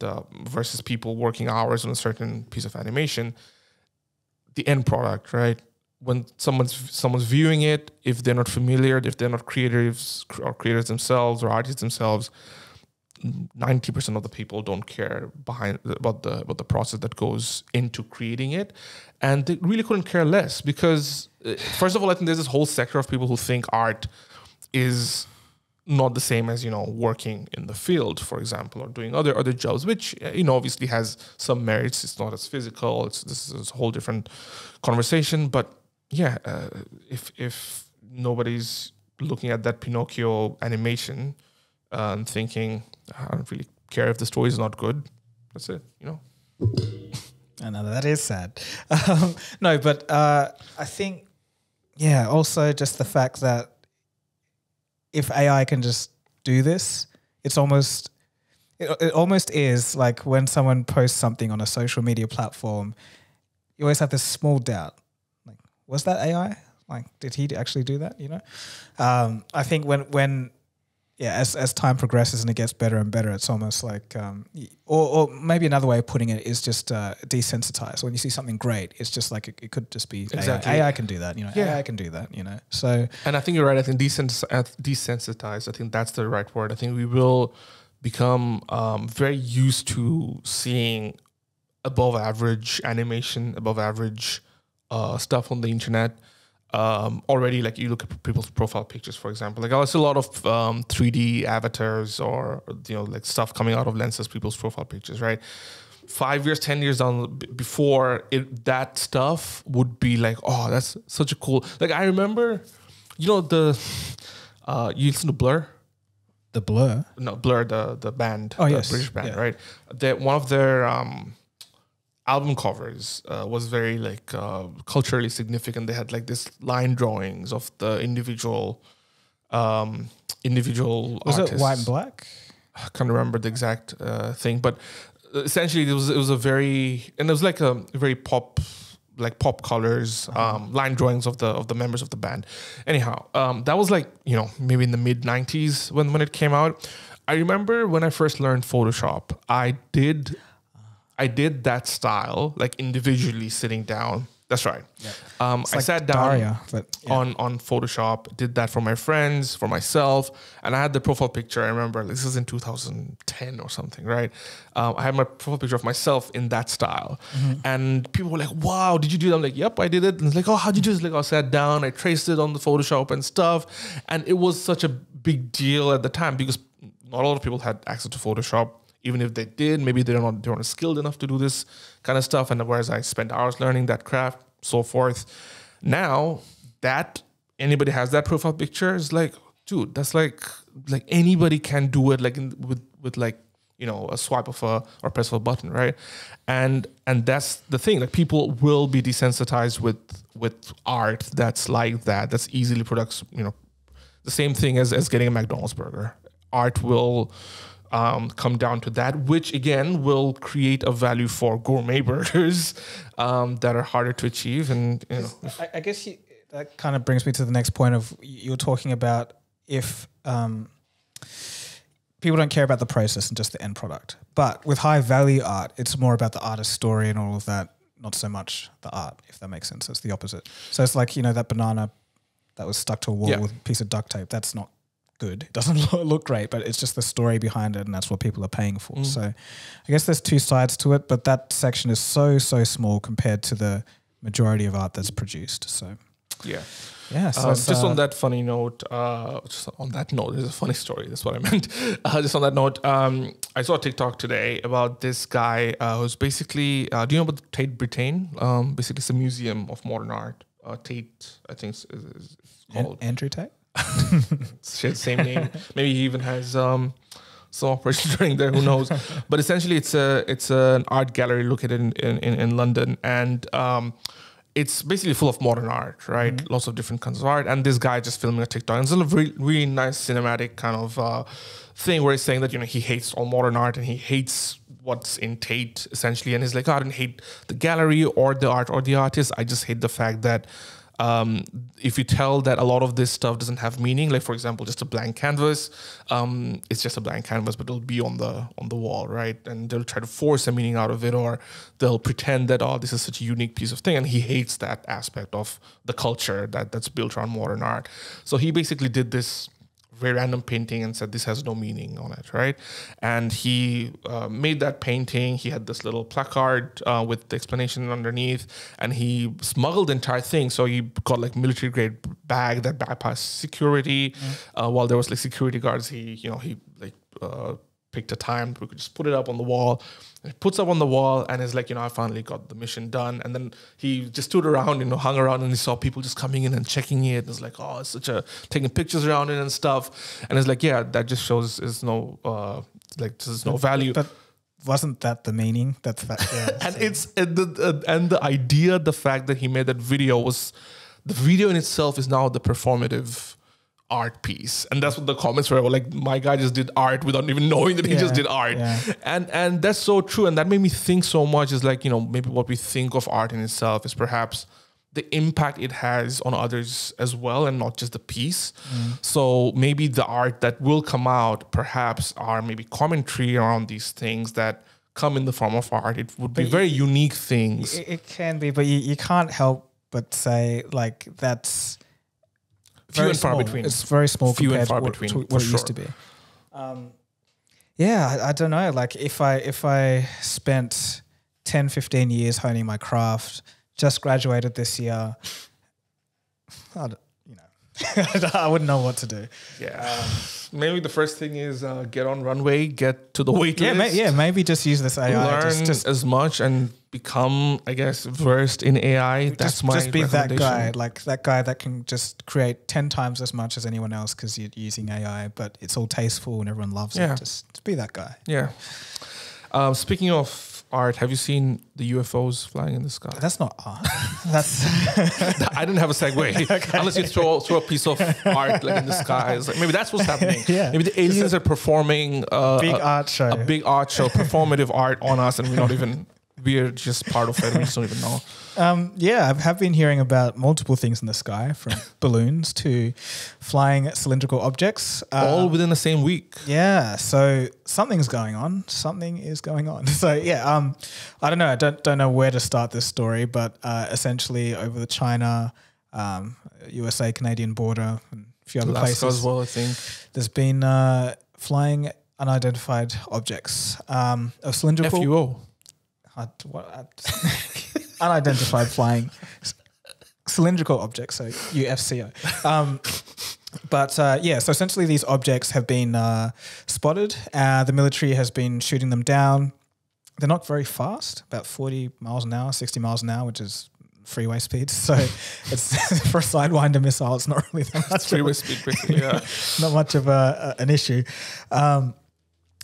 versus people working hours on a certain piece of animation, the end product, right? When someone's viewing it, if they're not familiar, if they're not creators themselves or artists themselves, 90% of the people don't care about the process that goes into creating it, and they really couldn't care less because first of all, I think there's this whole sector of people who think art is not the same as working in the field, for example, or doing other jobs, which obviously has some merits. It's not as physical. This is a whole different conversation. But yeah, if nobody's looking at that Pinocchio animation and thinking, I don't really care if the story is not good, that's it. I know that is sad. No, but I think also just the fact that if AI can just do this, it almost is like when someone posts something on a social media platform, you always have this small doubt. Like, was that AI? Like, did he actually do that? I think when as time progresses and it gets better and better, it's almost like, or maybe another way of putting it is just desensitized. When you see something great, it's just like it could just be exactly. AI can do that, AI can do that, So, and I think you're right. I think desensitized. I think that's the right word. I think we will become very used to seeing above average animation, above average stuff on the internet. Already, like, you look at people's profile pictures, for example, like I see a lot of 3D avatars or like stuff coming out of lenses, people's profile pictures, right? 5 years, 10 years down before that stuff would be like, oh, that's such a cool. Like, I remember, you listen to Blur. The Blur? No, Blur, the band, yes, British band, right? One of their album covers was very culturally significant. They had like this line drawings of the individual Was artists. it white and black? I can't remember the exact thing, but essentially it was a very pop colors, line drawings of the members of the band. Anyhow, that was maybe in the mid 90s when it came out. I remember when I first learned Photoshop, I did that style, like individually sitting down. That's right. Yeah. I sat down Daria, on Photoshop, did that for my friends, for myself, and I had the profile picture. I remember this is in 2010 or something, right? I had my profile picture of myself in that style, and people were like, "Wow, did you do that?" I'm like, "Yep, I did it." And it's like, "Oh, how'd you do this?" Like, I sat down, I traced it on the Photoshop and stuff, and it was such a big deal at the time because not a lot of people had access to Photoshop. Even if they did, maybe they weren't skilled enough to do this kind of stuff. And whereas I spent hours learning that craft, so forth. Now that anybody has that profile picture, it's like, dude, that's like anybody can do it, with a swipe of or press of a button, right? And that's the thing. Like, people will be desensitized with art that's like that. That's easily produced. The same thing as getting a McDonald's burger. Art will come down to that, which again will create a value for gourmet burgers that are harder to achieve. And I guess that kind of brings me to the next point of you're talking about if people don't care about the process and just the end product. But with high value art, it's more about the artist's story and all of that, not so much the art, if that makes sense. It's the opposite. So it's like, that banana that was stuck to a wall with a piece of duct tape. That's not good. It doesn't look great, but it's just the story behind it, and that's what people are paying for. So I guess there's two sides to it, but that section is so small compared to the majority of art that's produced. So so just on that funny note, there's a funny story. That's what I meant. Just on that note, I saw a TikTok today about this guy who's basically, do you know about the Tate Britain? Basically, it's a museum of modern art. Tate, I think is called. Andrew Tate? She had the same name. Maybe he even has some operation training there. Who knows? But essentially, it's an art gallery located in London, and it's basically full of modern art, right? Mm-hmm. Lots of different kinds of art, and this guy just filming a TikTok. And it's a really, really nice cinematic kind of thing where he's saying that he hates all modern art and he hates what's in Tate essentially, and he's like, I don't hate the gallery or the art or the artist. I just hate the fact that if you tell that a lot of this stuff doesn't have meaning, like for example, just a blank canvas, it's just a blank canvas, but it'll be on the wall, right? And they'll try to force a meaning out of it, or they'll pretend that, oh, this is such a unique piece of thing. And he hates that aspect of the culture that's built around modern art. So he basically did this very random painting and said this has no meaning on it, right? And he made that painting. He had this little placard with the explanation underneath, and he smuggled the entire thing. So he got like military grade bag that bypassed security. While there was like security guards, he picked a time we could just put it up on the wall. And he puts up on the wall and is like, I finally got the mission done. And then he just stood around, hung around, and he saw people just coming in and checking it. And it's like, oh, it's taking pictures around it and stuff. And it's like, yeah, that just shows there's no value. But wasn't that the meaning? That's that. Yeah, and the idea, the fact that he made that video the video in itself is now the performative art piece. And that's what the comments were like, my guy just did art without even knowing that he just did art. Yeah. And that's so true. And that made me think so much is like, maybe what we think of art in itself is perhaps the impact it has on others as well, and not just the piece. So maybe the art that will come out perhaps are maybe commentary around these things that come in the form of art. It would be very unique things. It can be, but you can't help but say like that's few and far between. It's very small compared to what it used to be. I don't know. Like if I spent 10, 15 years honing my craft, just graduated this year, I wouldn't know what to do. Yeah. Maybe the first thing is get on Runway, get to the wait list. Maybe just use this AI. Learn just as much and become, I guess, versed in AI. That's my just be that recommendation. guy, like that guy that can just create 10 times as much as anyone else because you're using AI, but it's all tasteful and everyone loves it. Just be that guy. Yeah. Speaking of art, have you seen the UFOs flying in the sky? That's not art. That's I didn't have a segue. Okay. Unless you throw a piece of art like in the sky. It's like, maybe that's what's happening. Maybe the aliens are performing a big art show, performative art on us, and we're just part of it. We just don't even know. I have been hearing about multiple things in the sky, from balloons to flying cylindrical objects. All within the same week. Yeah, so something's going on. Something is going on. So I don't know. I don't know where to start this story, but essentially over the China, USA, Canadian border, and a few other places as well, I think. There's been flying unidentified objects of cylindrical. FUO. Unidentified flying cylindrical objects, so UFCO. So essentially these objects have been spotted. The military has been shooting them down. They're not very fast, about 40 miles an hour, 60 miles an hour, which is freeway speed. So it's for a Sidewinder missile, it's not really that much. Freeway speed, basically, yeah. Not much of an issue.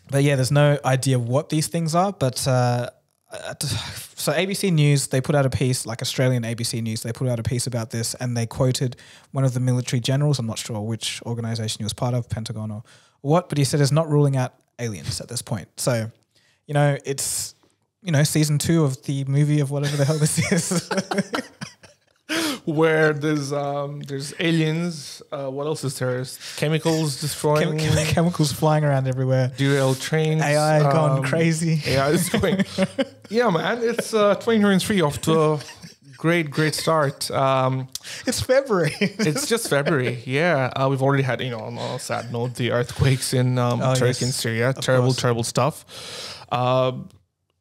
There's no idea what these things are, but so ABC News, they put out a piece, like Australian ABC News, they put out a piece about this, and they quoted one of the military generals. I'm not sure which organization he was part of, Pentagon or what, but he said it's not ruling out aliens at this point. So, it's, season 2 of the movie of whatever the hell this is. Where there's aliens. What else is there? There's chemicals destroying. Chemicals flying around everywhere. Derailed trains. AI gone crazy. AI is going. Yeah, man. It's 2023 off to a great start. It's February. It's just February. Yeah. We've already had, on a sad note, the earthquakes in Turkey and Syria. Terrible stuff.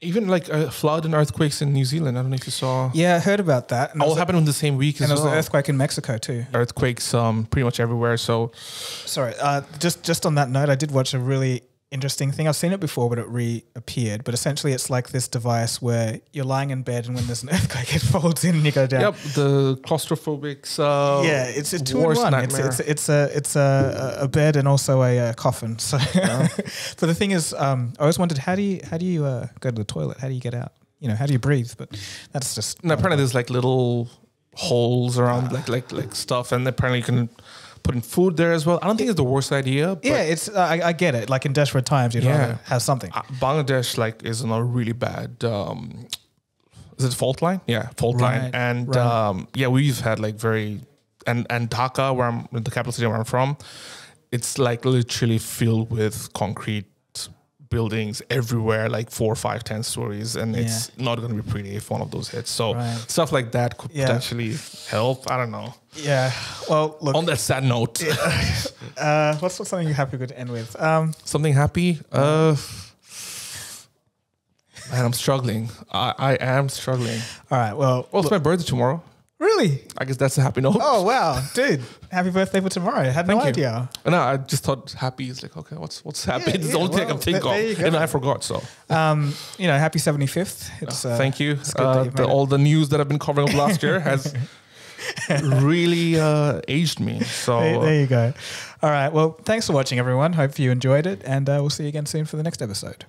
Even like a flood and earthquakes in New Zealand. I don't know if you saw. Yeah, I heard about that. And all happened in the same week as well. And there was an earthquake in Mexico too. Earthquakes pretty much everywhere. So, sorry, just on that note, I did watch a really interesting thing. I've seen it before, but it reappeared. But essentially, it's like this device where you're lying in bed, and when there's an earthquake, it folds in and you go down. Yep, the claustrophobics. Yeah, it's a 2-in-1. It's a bed and also a coffin. So, but the thing is, I always wondered how do you go to the toilet? How do you get out? You know, how do you breathe? But that's just apparently there's like little holes around like stuff, and apparently you can put in food there as well. I don't think it's the worst idea. But yeah, it's I get it. Like in desperate times, you'd rather have something. Bangladesh like is on a really bad. Is it fault line? Yeah, fault line. And we've had like and Dhaka, where I'm the capital city where I'm from, it's like literally filled with concrete buildings everywhere, like 4, 5, 10 stories, and it's not going to be pretty if one of those hits. So stuff like that could potentially help. I don't know. Yeah. Well, look. On that sad note, what's something you're happy to end with? Something happy. Man, I'm struggling. I am struggling. All right. Well, it's my birthday tomorrow. Really? I guess that's a happy note. Oh wow, dude! Happy birthday for tomorrow. I had no idea. No, I just thought happy is like, okay, what's happy? It's the only thing I can think of, and I forgot. So, happy 75th. It's thank you. All the news that I've been covering up last year has really aged me. So there you go. All right. Well, thanks for watching, everyone. Hope you enjoyed it, and we'll see you again soon for the next episode.